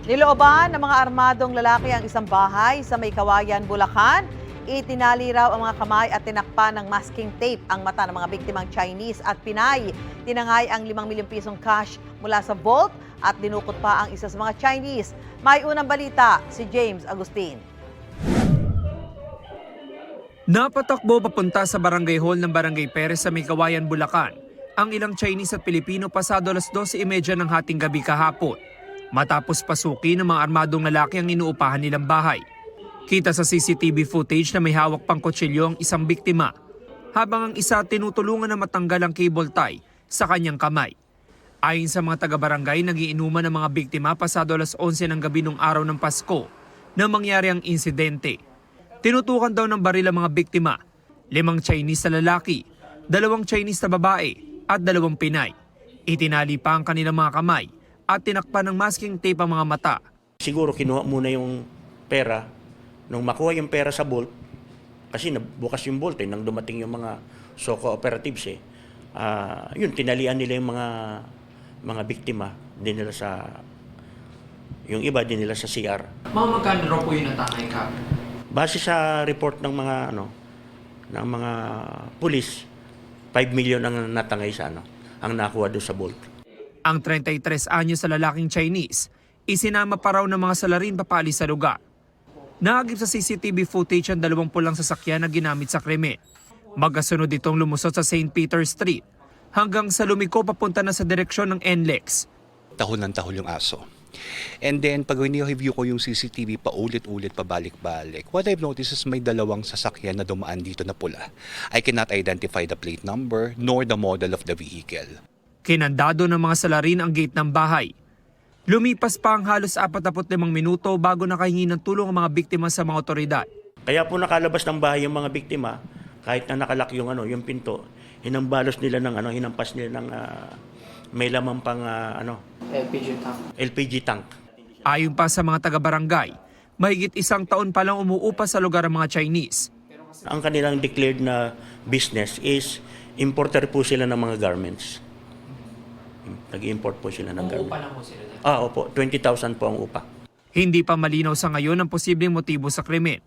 Nilooban ng mga armadong lalaki ang isang bahay sa May Kawayan, Bulacan. Itinali raw ang mga kamay at tinakpan ng masking tape ang mata ng mga biktimang Chinese at Pinay. Tinangay ang 5 milyong pisong cash mula sa vault at dinukot pa ang isa sa mga Chinese. May unang balita si James Agustin. Napatakbo papunta sa barangay hall ng Barangay Perez sa May Kawayan, Bulacan ang ilang Chinese at Pilipino pasado alas 12:30 ng hating gabi kahapon. Matapos pasukin ng mga armadong lalaki ang inuupahan nilang bahay. Kita sa CCTV footage na may hawak pang kutsilyo ang isang biktima, habang ang isa tinutulungan na matanggal ang cable tie sa kanyang kamay. Ayon sa mga taga-barangay, nagiinuman ng mga biktima pasado alas 11 ng gabi nung araw ng Pasko na mangyari ang insidente. Tinutukan daw ng baril ang mga biktima, 5 Chinese na lalaki, 2 Chinese na babae at 2 Pinay. Itinali pa ang kanilang mga kamay at tinakpan ng masking tape ang mga mata. Siguro kinuha muna yung pera. Nung makuha yung pera sa vault, kasi bukas yung vault nang dumating yung mga SOCO operatives yun, tinalian nila yung mga biktima, dinila sa, yung iba dinila sa CR. Mga magkano raw po yung natangay ka? Base sa report ng mga pulis, 5 million ang natangay sa ang nakuha doon sa vault. Ang 33 anyos sa lalaking Chinese, isinama pa raw ng mga salarin papaalis sa lugar. Naagip sa CCTV footage ang 20 pulang sasakyan na ginamit sa krimen. Magkasunod itong lumusot sa St. Peter Street hanggang sa lumiko papunta na sa direksyon ng NLEX. Tahol ng tahol yung aso. And then pag review ko yung CCTV paulit-ulit pabalik-balik, what I've noticed is may 2 sasakyan na dumaan dito na pula. I cannot identify the plate number nor the model of the vehicle. Kinandado ng mga salarin ang gate ng bahay. Lumipas pa ang halos 45 minuto bago nakahingi ng tulong ang mga biktima sa mga otoridad. Kaya po nakalabas ng bahay yung mga biktima, kahit na nakalak yung yung pinto, hinambalos nila ng hinampas nila ng may laman pang LPG tank. Ayon pa sa mga taga-barangay, mahigit 1 taon pa lang umuupa sa lugar ang mga Chinese. Ang kanilang declared na business is importer po sila ng mga garments. Nag-import po sila ng garments. Umuupa lang po sila. Opo, 20,000 po ang upa. Hindi pa malinaw sa ngayon ang posibleng motibo sa krimen.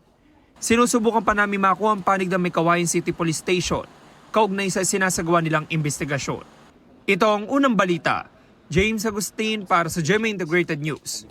Sinusubukan pa namin makuha ang panig ng May Kawayan City Police Station kaugnay sa sinasagawa nilang investigasyon. Ito ang unang balita. James Agustin para sa GMA Integrated News.